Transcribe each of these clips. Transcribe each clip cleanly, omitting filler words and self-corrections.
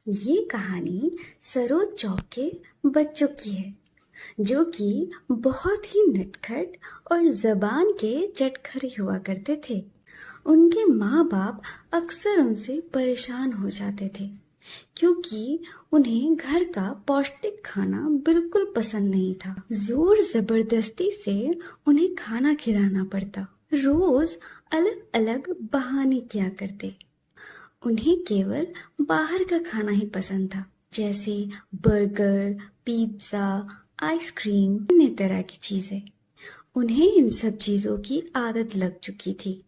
ये कहानी सरोज चौक के बच्चों की है जो कि बहुत ही नटखट और जबान के चटखरे हुआ करते थे। उनके माँ बाप अक्सर उनसे परेशान हो जाते थे क्योंकि उन्हें घर का पौष्टिक खाना बिल्कुल पसंद नहीं था। जोर जबरदस्ती से उन्हें खाना खिलाना पड़ता। रोज अलग अलग बहाने किया करते। उन्हें केवल बाहर का खाना ही पसंद था, जैसे बर्गर, पिज्जा, आइसक्रीम, अन्य तरह की चीजें। उन्हें इन सब चीजों की आदत लग चुकी थी।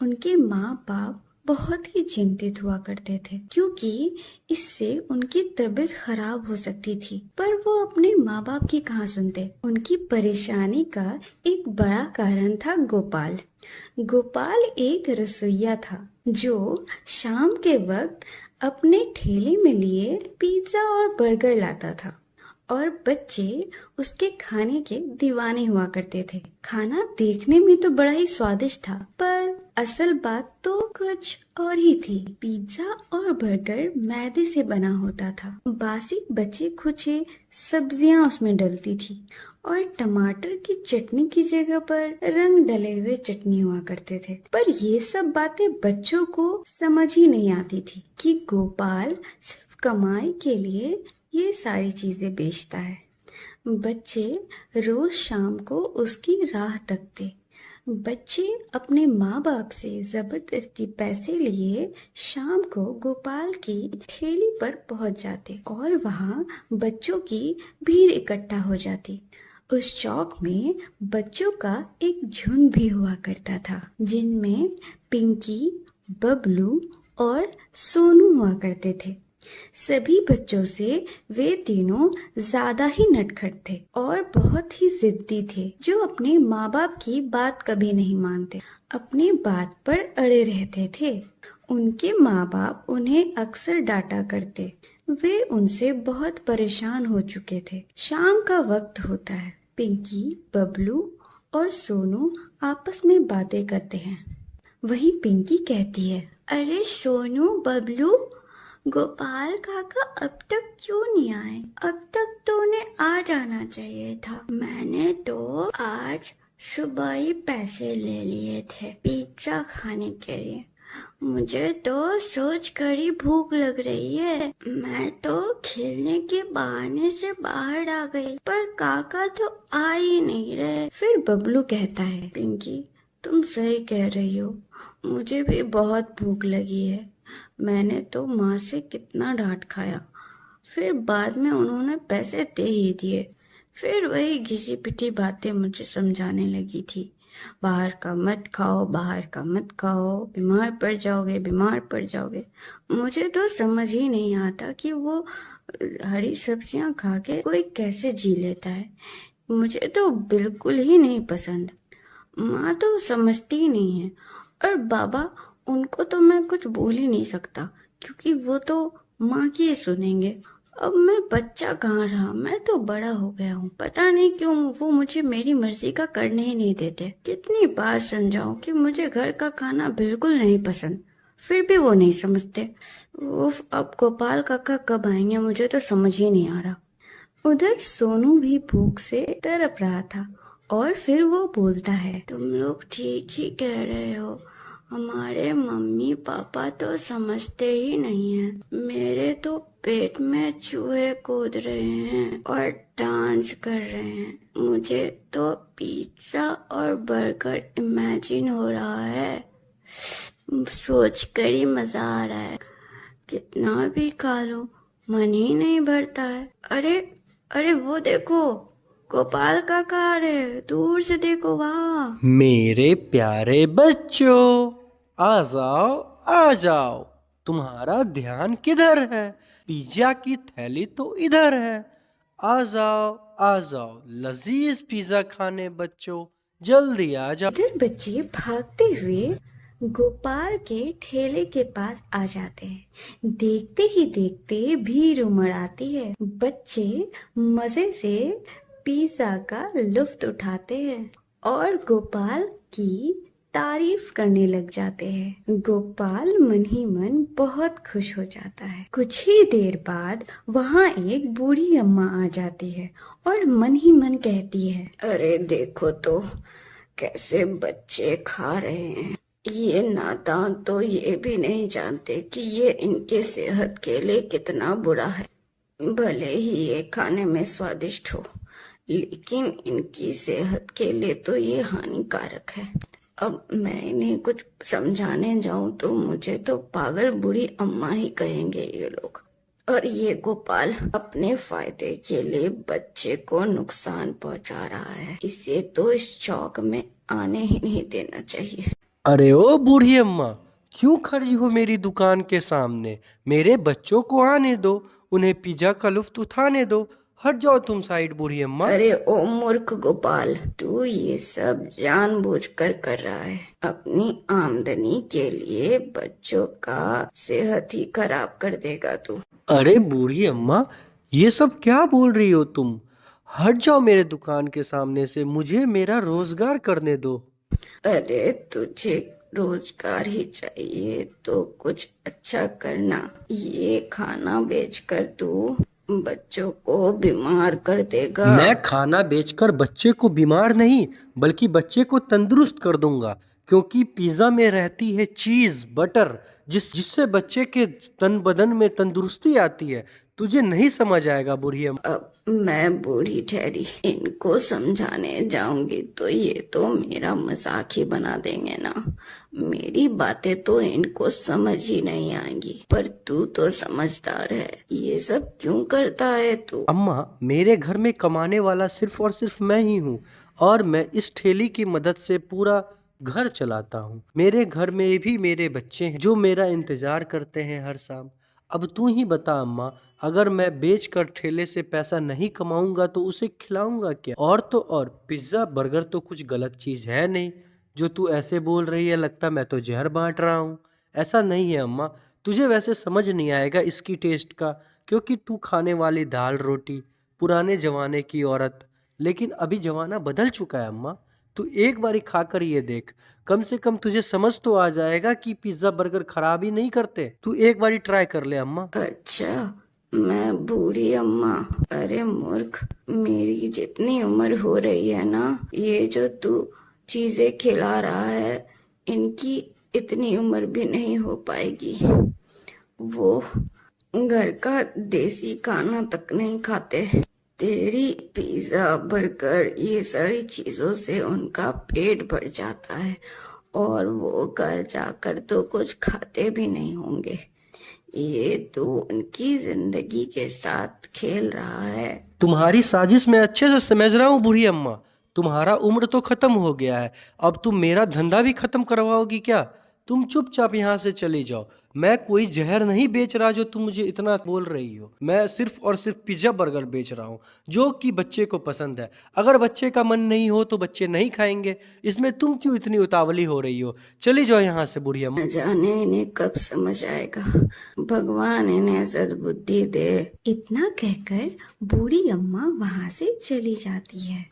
उनके माँ बाप बहुत ही चिंतित हुआ करते थे क्योंकि इससे उनकी तबीयत खराब हो सकती थी, पर वो अपने माँ बाप की कहाँ सुनते। उनकी परेशानी का एक बड़ा कारण था गोपाल। गोपाल एक रसोइया था जो शाम के वक्त अपने ठेले में लिए पिज्जा और बर्गर लाता था और बच्चे उसके खाने के दीवाने हुआ करते थे। खाना देखने में तो बड़ा ही स्वादिष्ट था, पर असल बात तो कुछ और ही थी। पिज्जा और बर्गर मैदे से बना होता था। बासी बचे खुचे सब्जियां उसमें डलती थी और टमाटर की चटनी की जगह पर रंग डले हुए चटनी हुआ करते थे। पर ये सब बातें बच्चों को समझ ही नहीं आती थी कि गोपाल सिर्फ कमाई के लिए ये सारी चीजें बेचता है। बच्चे रोज शाम को उसकी राह तकते। बच्चे अपने माँ बाप से जबरदस्ती पैसे लिए शाम को गोपाल की ठेली पर पहुंच जाते और वहां बच्चों की भीड़ इकट्ठा हो जाती। उस चौक में बच्चों का एक झुंड भी हुआ करता था, जिनमें पिंकी, बबलू और सोनू हुआ करते थे। सभी बच्चों से वे तीनों ज्यादा ही नटखट थे और बहुत ही जिद्दी थे, जो अपने माँ बाप की बात कभी नहीं मानते, अपनी बात पर अड़े रहते थे। उनके माँ बाप उन्हें अक्सर डांटा करते। वे उनसे बहुत परेशान हो चुके थे। शाम का वक्त होता है। पिंकी, बबलू और सोनू आपस में बातें करते हैं। वहीं पिंकी कहती है, अरे सोनू, बबलू, गोपाल काका अब तक क्यों नहीं आए? अब तक तो उन्हें आ जाना चाहिए था। मैंने तो आज सुबह ही पैसे ले लिए थे पिज्जा खाने के लिए। मुझे तो सोच कर ही भूख लग रही है। मैं तो खेलने के बहाने से बाहर आ गई, पर काका तो आ ही नहीं रहे। फिर बबलू कहता है, पिंकी तुम सही कह रही हो, मुझे भी बहुत भूख लगी है। मैंने तो माँ से कितना डांट खाया, फिर बाद में उन्होंने पैसे दे ही दिए। फिर वही घिसी पिटी बातें मुझे समझाने लगी थी, बाहर का मत खाओ, बाहर का मत खाओ, बीमार पड़ जाओगे, बीमार पड़ जाओगे। मुझे तो समझ ही नहीं आता कि वो हरी सब्जियां खा के कोई कैसे जी लेता है। मुझे तो बिल्कुल ही नहीं पसंद। माँ तो समझती ही नहीं है, और बाबा, उनको तो मैं कुछ बोल ही नहीं सकता क्योंकि वो तो माँ की ही सुनेंगे। अब मैं बच्चा कहाँ रहा, मैं तो बड़ा हो गया हूँ। पता नहीं क्यों वो मुझे मेरी मर्जी का करने ही नहीं देते। कितनी बार समझाऊं कि मुझे घर का खाना बिल्कुल नहीं पसंद, फिर भी वो नहीं समझते। उफ, अब गोपाल काका कब आएंगे, मुझे तो समझ ही नहीं आ रहा। उधर सोनू भी भूख से तड़प रहा था और फिर वो बोलता है, तुम लोग ठीक ही कह रहे हो। हमारे मम्मी पापा तो समझते ही नहीं हैं। मेरे तो पेट में चूहे कूद रहे हैं और डांस कर रहे हैं। मुझे तो पिज्जा और बर्गर इमेजिन हो रहा है। सोच कर ही मजा आ रहा है। कितना भी खा लो, मन ही नहीं भरता है। अरे अरे, वो देखो, गोपाल काका आ रहे, दूर से देखो वहाँ। मेरे प्यारे बच्चों, आ जाओ, आ जाओ। तुम्हारा ध्यान किधर है? पिज्जा की थैली तो इधर है। आ जाओ, आ जाओ, लजीज पिज्जा खाने बच्चों, जल्दी आ जाओ। इधर बच्चे भागते हुए गोपाल के ठेले के पास आ जाते हैं। देखते ही देखते भीड़ उमड़ आती है। बच्चे मजे से पिज्जा का लुफ्त उठाते हैं और गोपाल की तारीफ करने लग जाते हैं। गोपाल मन ही मन बहुत खुश हो जाता है। कुछ ही देर बाद वहाँ एक बूढ़ी अम्मा आ जाती है और मन ही मन कहती है, अरे देखो तो कैसे बच्चे खा रहे हैं। ये नादान तो ये भी नहीं जानते कि ये इनके सेहत के लिए कितना बुरा है। भले ही ये खाने में स्वादिष्ट हो, लेकिन इनकी सेहत के लिए तो ये हानिकारक है। अब मैं इन्हें कुछ समझाने जाऊं तो मुझे तो पागल बूढ़ी अम्मा ही कहेंगे ये लोग। और ये गोपाल अपने फायदे के लिए बच्चे को नुकसान पहुंचा रहा है। इसे तो इस चौक में आने ही नहीं देना चाहिए। अरे ओ बूढ़ी अम्मा, क्यों खड़ी हो मेरी दुकान के सामने? मेरे बच्चों को आने दो, उन्हें पिज्जा का लुत्फ उठाने दो। हट जाओ तुम साइड बूढ़ी अम्मा। अरे ओ मूर्ख गोपाल, तू ये सब जानबूझकर कर रहा है। अपनी आमदनी के लिए बच्चों का सेहत ही खराब कर देगा तू। अरे बूढ़ी अम्मा, ये सब क्या बोल रही हो तुम? हट जाओ मेरे दुकान के सामने से, मुझे मेरा रोजगार करने दो। अरे तुझे रोजगार ही चाहिए तो कुछ अच्छा करना। ये खाना बेचकर तू बच्चों को बीमार कर देगा। मैं खाना बेचकर बच्चे को बीमार नहीं, बल्कि बच्चे को तंदुरुस्त कर दूंगा, क्योंकि पिज्जा में रहती है चीज, बटर, जिससे बच्चे के तन बदन में तंदुरुस्ती आती है। तुझे नहीं समझ आएगा बूढ़ी अम्मा। अब मैं बूढ़ी ठहरी, इनको समझाने जाऊंगी तो ये तो मेरा मजाक ही बना देंगे ना। मेरी बातें तो इनको समझ ही नहीं आएंगी। पर तू तो समझदार है, ये सब क्यों करता है तू? अम्मा, मेरे घर में कमाने वाला सिर्फ और सिर्फ मैं ही हूँ, और मैं इस ठेली की मदद से पूरा घर चलाता हूँ। मेरे घर में भी मेरे बच्चे हैं जो मेरा इंतजार करते हैं हर शाम। अब तू ही बता अम्मा, अगर मैं बेच कर ठेले से पैसा नहीं कमाऊंगा तो उसे खिलाऊंगा क्या? और तो और पिज्जा बर्गर तो कुछ गलत चीज है नहीं जो तू ऐसे बोल रही है। लगता मैं तो जहर बांट रहा हूँ। ऐसा नहीं है अम्मा, तुझे वैसे समझ नहीं आएगा इसकी टेस्ट का, क्योंकि तू खाने वाली दाल रोटी पुराने जमाने की औरत। लेकिन अभी जमाना बदल चुका है अम्मा, तू एक बारी खाकर ये देख, कम से कम तुझे समझ तो आ जाएगा कि पिज्जा बर्गर खराब ही नहीं करते। तू एक बारी ट्राई कर ले अम्मा। अच्छा, मैं बूढ़ी अम्मा? अरे मूर्ख, मेरी जितनी उम्र हो रही है ना, ये जो तू चीजें खिला रहा है, इनकी इतनी उम्र भी नहीं हो पाएगी। वो घर का देसी खाना तक नहीं खाते। तेरी पिज्जा बर्गर ये सारी चीजों से उनका पेट भर जाता है और वो घर जाकर तो कुछ खाते भी नहीं होंगे। ये तो उनकी जिंदगी के साथ खेल रहा है। तुम्हारी साजिश मैं अच्छे से समझ रहा हूँ बूढ़ी अम्मा। तुम्हारा उम्र तो खत्म हो गया है, अब तुम मेरा धंधा भी खत्म करवाओगी क्या? तुम चुपचाप यहाँ से चली जाओ। मैं कोई जहर नहीं बेच रहा जो तुम मुझे इतना बोल रही हो। मैं सिर्फ और सिर्फ पिज्जा बर्गर बेच रहा हूँ जो कि बच्चे को पसंद है। अगर बच्चे का मन नहीं हो तो बच्चे नहीं खाएंगे। इसमें तुम क्यों इतनी उतावली हो रही हो? चली जाओ यहाँ से बूढ़ी अम्मा। न जाने इन्हें कब समझ आएगा। भगवान इन्हें सद्बुद्धि दे। इतना कहकर बूढ़ी अम्मा वहां से चली जाती है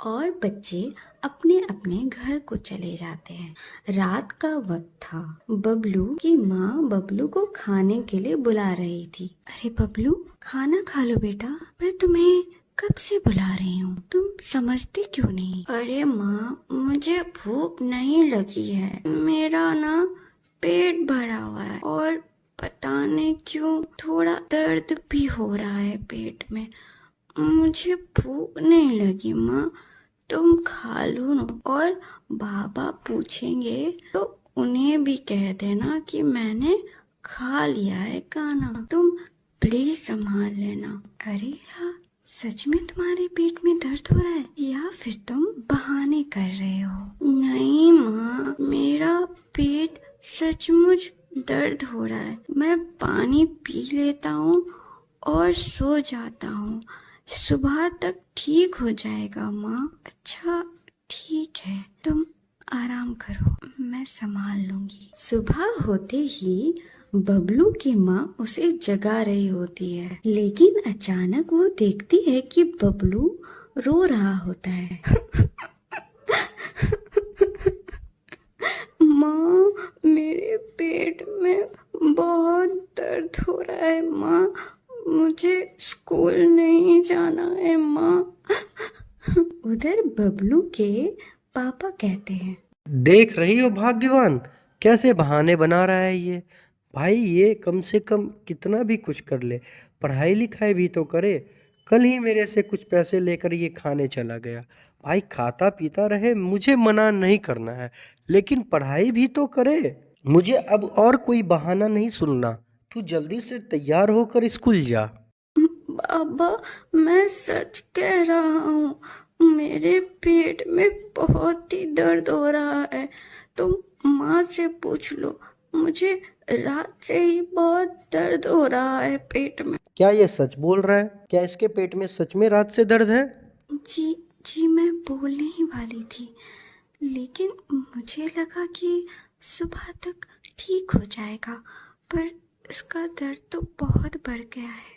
और बच्चे अपने अपने घर को चले जाते हैं। रात का वक्त था। बबलू की माँ बबलू को खाने के लिए बुला रही थी। अरे बबलू, खाना खा लो बेटा, मैं तुम्हें कब से बुला रही हूँ, तुम समझते क्यों नहीं? अरे माँ, मुझे भूख नहीं लगी है, मेरा ना पेट भरा हुआ है और पता नहीं क्यों थोड़ा दर्द भी हो रहा है पेट में। मुझे भूख नहीं लगी माँ, तुम खा लो ना। और बाबा पूछेंगे तो उन्हें भी कह देना कि मैंने खा लिया है खाना। तुम प्लीज संभाल लेना। अरे यार, सच में तुम्हारे पेट में दर्द हो रहा है या फिर तुम बहाने कर रहे हो? नहीं माँ, मेरा पेट सचमुच दर्द हो रहा है। मैं पानी पी लेता हूँ और सो जाता हूँ, सुबह तक ठीक हो जाएगा माँ। अच्छा ठीक है, तुम आराम करो, मैं संभाल लूंगी। सुबह होते ही बबलू की माँ उसे जगा रही होती है, लेकिन अचानक वो देखती है कि बबलू रो रहा होता है। माँ, मेरे पेट में बहुत दर्द हो रहा है माँ, मुझे स्कूल नहीं जाना है माँ। उधर बबलू के पापा कहते हैं, देख रही हो भाग्यवान, कैसे बहाने बना रहा है ये। भाई ये कम से कम कितना भी कुछ कर ले, पढ़ाई लिखाई भी तो करे। कल ही मेरे से कुछ पैसे लेकर ये खाने चला गया। भाई खाता पीता रहे, मुझे मना नहीं करना है, लेकिन पढ़ाई भी तो करे। मुझे अब और कोई बहाना नहीं सुनना। तू जल्दी से तैयार होकर स्कूल जा। बाबा, मैं सच कह रहा हूँ, मेरे पेट में बहुत ही दर्द हो रहा है। तुम माँ से पूछ लो, मुझे रात से ही बहुत दर्द हो रहा है पेट में। क्या ये सच बोल रहा है? क्या इसके पेट में सच में रात से दर्द है? जी जी, मैं बोलने ही वाली थी, लेकिन मुझे लगा कि सुबह तक ठीक हो जाएगा, पर इसका दर्द तो बहुत बढ़ गया है।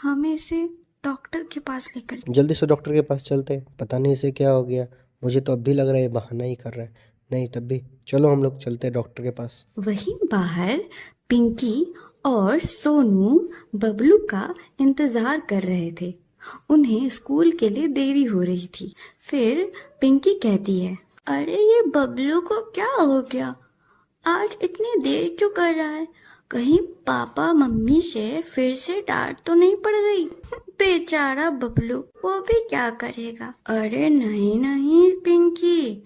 हमें इसे डॉक्टर के पास लेकर जल्दी से डॉक्टर के पास चलते हैं, पता नहीं इसे क्या हो गया। मुझे तो अब भी लग रहा है ये बहाना ही कर रहा है। नहीं तब भी चलो हम लोग चलते हैं डॉक्टर के पास। वहीं बाहर पिंकी और सोनू बबलू का इंतजार कर रहे थे। उन्हें स्कूल के लिए देरी हो रही थी। फिर पिंकी कहती है, अरे ये बबलू को क्या हो गया, आज इतनी देर क्यों कर रहा है? कहीं पापा मम्मी से फिर से डांट तो नहीं पड़ गई? बेचारा बबलू, वो भी क्या करेगा। अरे नहीं नहीं पिंकी,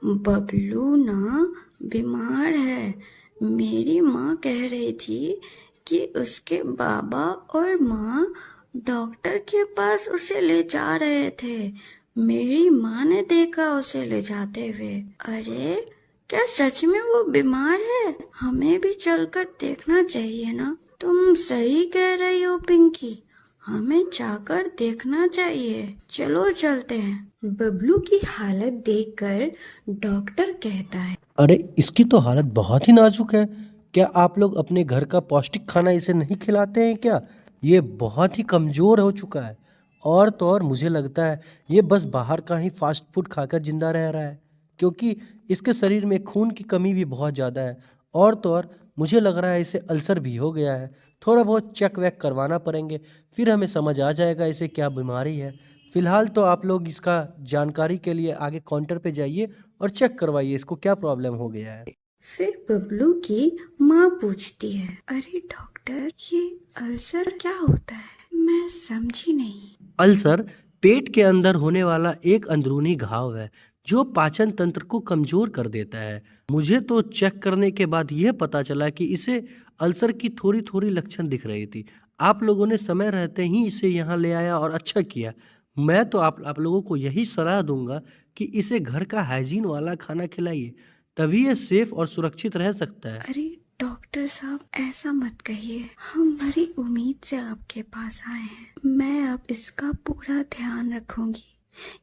बबलू ना बीमार है। मेरी माँ कह रही थी कि उसके बाबा और माँ डॉक्टर के पास उसे ले जा रहे थे। मेरी माँ ने देखा उसे ले जाते हुए। अरे क्या सच में वो बीमार है? हमें भी चलकर देखना चाहिए ना। तुम सही कह रही हो पिंकी, हमें जाकर देखना चाहिए। चलो चलते हैं। बबलू की हालत देखकर डॉक्टर कहता है, अरे इसकी तो हालत बहुत ही नाजुक है। क्या आप लोग अपने घर का पौष्टिक खाना इसे नहीं खिलाते हैं क्या? ये बहुत ही कमज़ोर हो चुका है। और तो और मुझे लगता है ये बस बाहर का ही फास्ट फूड खाकर जिंदा रह रहा है, क्योंकि इसके शरीर में खून की कमी भी बहुत ज़्यादा है। और तो और मुझे लग रहा है इसे अल्सर भी हो गया है। थोड़ा बहुत चेक वेक करवाना पड़ेंगे, फिर हमें समझ आ जाएगा इसे क्या बीमारी है। फिलहाल तो आप लोग इसका जानकारी के लिए आगे काउंटर पे जाइए और चेक करवाइए इसको क्या प्रॉब्लम हो गया है। फिर बबलू की माँ पूछती है, अरे डॉक्टर, ये अल्सर क्या होता है? मैं समझी नहीं। अल्सर पेट के अंदर होने वाला एक अंदरूनी घाव है जो पाचन तंत्र को कमजोर कर देता है। मुझे तो चेक करने के बाद यह पता चला कि इसे अल्सर की थोड़ी थोड़ी लक्षण दिख रही थी। आप लोगों ने समय रहते ही इसे यहाँ ले आया और अच्छा किया। मैं तो आप लोगों को यही सलाह दूंगा कि इसे घर का हाइजीन वाला खाना खिलाइए, तभी ये सेफ और सुरक्षित रह सकता है। अरे डॉक्टर साहब, ऐसा मत कहिए, हम बड़ी उम्मीद से आपके पास आए हैं। मैं अब इसका पूरा ध्यान रखूंगी,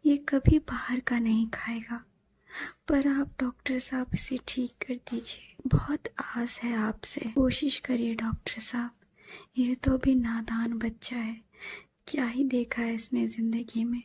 ये कभी बाहर का नहीं खाएगा। पर आप डॉक्टर साहब इसे ठीक कर दीजिए, बहुत आस है आपसे। कोशिश करिए डॉक्टर साहब, ये तो अभी नादान बच्चा है, क्या ही देखा है इसने जिंदगी में।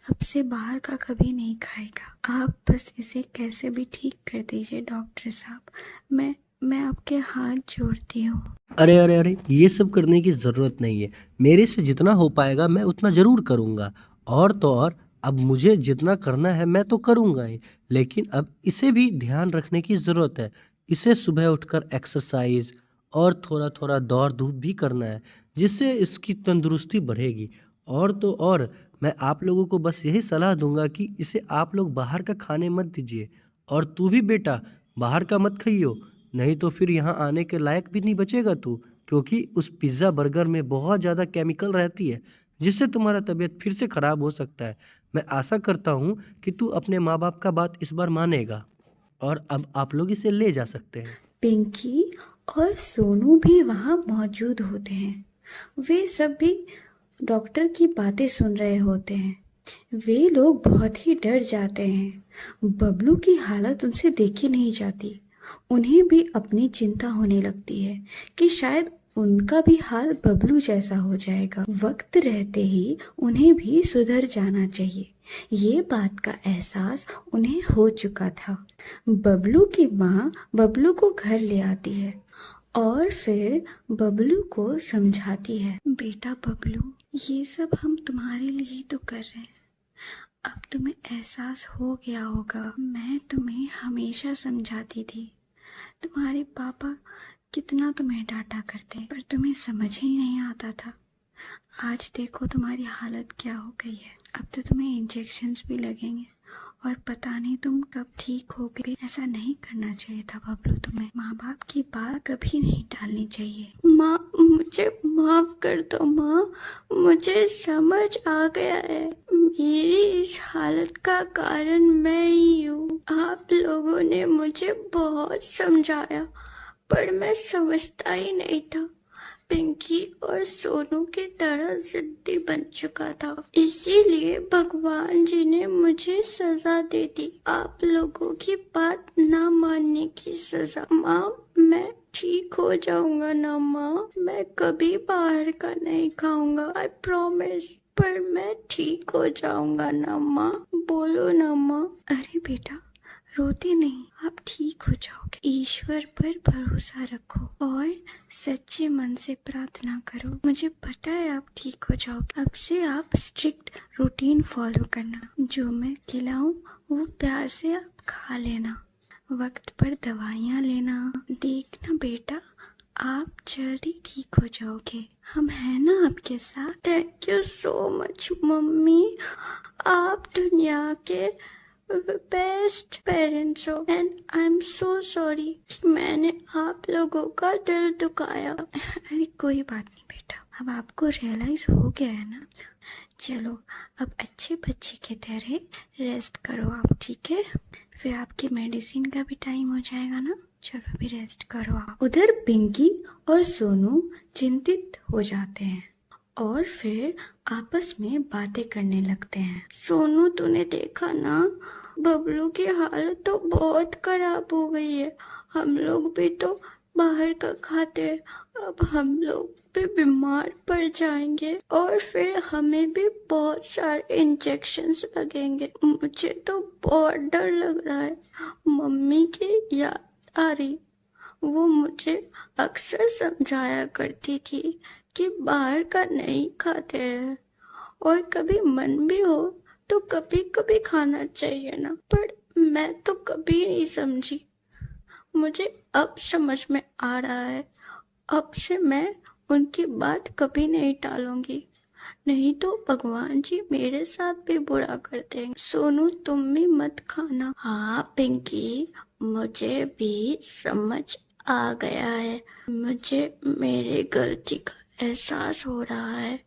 अब से बाहर का कभी नहीं खाएगा। आप बस इसे कैसे भी ठीक कर दीजिए डॉक्टर साहब। मैं आपके हाथ जोड़ती हूँ। अरे अरे अरे, ये सब करने की ज़रूरत नहीं है। मेरे से जितना हो पाएगा मैं उतना ज़रूर करूँगा। और तो और अब मुझे जितना करना है मैं तो करूँगा ही, लेकिन अब इसे भी ध्यान रखने की ज़रूरत है। इसे सुबह उठकर एक्सरसाइज और थोड़ा थोड़ा दौड़ धूप भी करना है, जिससे इसकी तंदुरुस्ती बढ़ेगी। और तो और मैं आप लोगों को बस यही सलाह दूंगा कि इसे आप लोग बाहर का खाने मत दीजिए। और तू भी बेटा बाहर का मत खाइयो, नहीं तो फिर यहाँ आने के लायक भी नहीं बचेगा तू, क्योंकि उस पिज़्ज़ा बर्गर में बहुत ज़्यादा केमिकल रहती है, जिससे तुम्हारा तबीयत फिर से ख़राब हो सकता है। मैं आशा करता हूँ कि तू अपने माँ बाप का बात इस बार मानेगा। और अब आप लोग इसे ले जा सकते हैं। पिंकी और सोनू भी वहाँ मौजूद होते हैं। वे सब भी डॉक्टर की बातें सुन रहे होते हैं। वे लोग बहुत ही डर जाते हैं। बबलू की हालत उनसे देखी नहीं जाती। उन्हें भी अपनी चिंता होने लगती है कि शायद उनका भी हाल बबलू जैसा हो जाएगा। वक्त रहते ही उन्हें भी सुधर जाना चाहिए, ये बात का एहसास उन्हें हो चुका था। बबलू की माँ बबलू को घर ले आती है और फिर बबलू को समझाती है, बेटा बबलू, ये सब हम तुम्हारे लिए ही तो कर रहे हैं। अब तुम्हें एहसास हो गया होगा, मैं तुम्हें हमेशा समझाती थी, तुम्हारे पापा कितना तुम्हें डांटा करते पर तुम्हें समझ ही नहीं आता था। आज देखो तुम्हारी हालत क्या हो गई है। अब तो तुम्हें इंजेक्शन्स भी लगेंगे और पता नहीं तुम कब ठीक होगे। ऐसा नहीं करना चाहिए था बबलू, तुम्हें माँ बाप की बात कभी नहीं टालनी चाहिए। माँ, मुझे माफ कर दो माँ, मुझे समझ आ गया है, मेरी इस हालत का कारण मैं ही हूँ। आप लोगों ने मुझे बहुत समझाया पर मैं समझता ही नहीं था। पिंकी और सोनू की तरह जिद्दी बन चुका था, इसीलिए भगवान जी ने मुझे सजा दे दी, आप लोगों की बात ना मानने की सजा। माँ, मैं ठीक हो जाऊंगा ना माँ, मैं कभी बाहर का नहीं खाऊंगा, आई प्रॉमिस। पर मैं ठीक हो जाऊंगा ना माँ, बोलो ना माँ। अरे बेटा, रोते नहीं, आप ठीक हो जाओगे। ईश्वर पर भरोसा रखो और सच्चे मन से प्रार्थना करो। मुझे पता है आप ठीक हो जाओगे। अब से आप स्ट्रिक्ट रूटीन फॉलो करना, जो मैं खिलाऊं वो प्यार से आप खा लेना, वक्त पर दवाइयाँ लेना। देखना बेटा, आप जल्दी ठीक हो जाओगे, हम हैं ना आपके साथ। Thank you so much mummy, आप दुनिया के बेस्ट पेरेंट्स हो and I am so sorry कि मैंने आप लोगों का दिल दुखाया। अरे कोई बात नहीं बेटा, अब आपको रियलाइज हो गया है ना। चलो अब अच्छे बच्चे की तरह रेस्ट करो आप, ठीक है? फिर आपकी मेडिसिन का भी टाइम हो जाएगा ना। चलो अभी रेस्ट करो आप। उधर पिंकी और सोनू चिंतित हो जाते हैं और फिर आपस में बातें करने लगते हैं। सोनू, तूने देखा ना, बबलू की हालत तो बहुत खराब हो गई है। हम लोग भी तो बाहर का खाते हैं, अब हम लोग भी बीमार पड़ जाएंगे और फिर हमें भी बहुत सारे इंजेक्शन्स लगेंगे। मुझे तो बहुत डर लग रहा है। मम्मी की याद आ रही, वो मुझे अक्सर समझाया करती थी कि बाहर का नहीं खाते हैं और कभी मन भी हो तो कभी कभी खाना चाहिए ना, पर मैं तो कभी नहीं समझी। मुझे अब समझ में आ रहा है, अब से मैं उनकी बात कभी नहीं टालूंगी, नहीं तो भगवान जी मेरे साथ भी बुरा करते हैं। सोनू, तुम भी मत खाना। हाँ पिंकी, मुझे भी समझ आ गया है, मुझे मेरी गलती का एहसास हो रहा है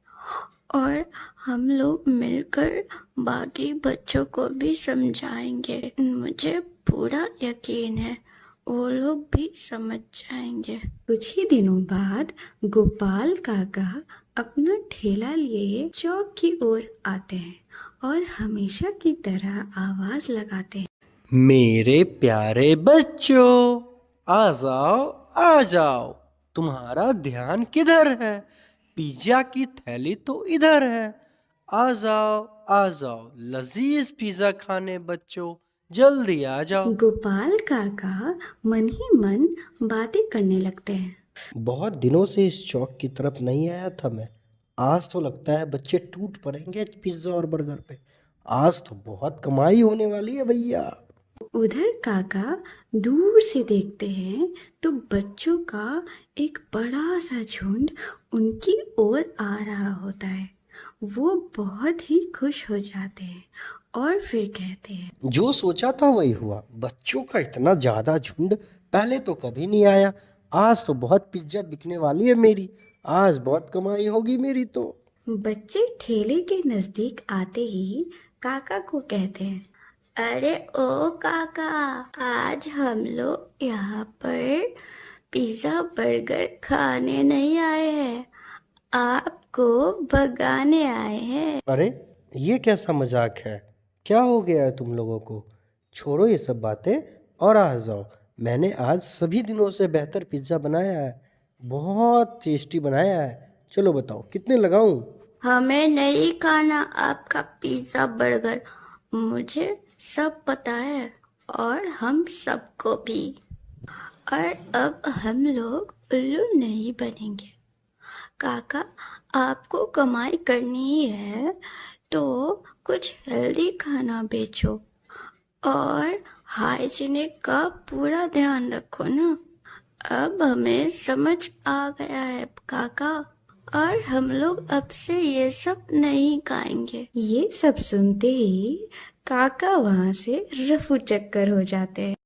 और हम लोग मिलकर बाकी बच्चों को भी समझाएंगे। मुझे पूरा यकीन है वो लोग भी समझ जाएंगे। कुछ ही दिनों बाद गोपाल काका अपना ठेला लिए चौक की ओर आते हैं और हमेशा की तरह आवाज लगाते हैं, मेरे प्यारे बच्चों, आ जाओ आ जाओ, तुम्हारा ध्यान किधर है? पिज्जा की थैली तो इधर है। आ जाओ लजीज पिज्जा खाने बच्चों, जल्दी आ जाओ। गोपाल काका मन ही मन बातें करने लगते हैं। बहुत दिनों से इस चौक की तरफ नहीं आया था मैं। आज तो लगता है बच्चे टूट पड़ेंगे पिज्ज़ा और बर्गर पे। आज तो बहुत कमाई होने वाली है भैया। उधर काका दूर से देखते हैं तो बच्चों का एक बड़ा सा झुंड उनकी ओर आ रहा होता है। वो बहुत ही खुश हो जाते हैं और फिर कहते हैं, जो सोचा था वही हुआ। बच्चों का इतना ज़्यादा झुंड पहले तो कभी नहीं आया। आज तो बहुत पिज्ज़ा बिकने वाली है मेरी। आज बहुत कमाई होगी मेरी तो। बच्चे ठेले के नजदीक आते ही काका को कहते हैं, अरे ओ काका, आज हम लोग यहाँ पर पिज्जा बर्गर खाने नहीं आए हैं, आपको भगाने आए हैं। अरे ये कैसा मजाक है? क्या हो गया है तुम लोगों को? छोड़ो ये सब बातें और आ जाओ। मैंने आज सभी दिनों से बेहतर पिज्ज़ा बनाया है, बहुत टेस्टी बनाया है। चलो बताओ कितने लगाऊं? हमें नहीं खाना आपका पिज्जा बर्गर, मुझे सब पता है, और हम सबको भी। और अब हम लोग उल्लू नहीं बनेंगे। काका, आपको कमाई करनी ही है तो कुछ हेल्दी खाना बेचो और हाइजीनिक का पूरा ध्यान रखो ना। अब हमें समझ आ गया है काका, और हम लोग अब से ये सब नहीं खाएंगे। ये सब सुनते ही काका वहां से रफू चक्कर हो जाते हैं।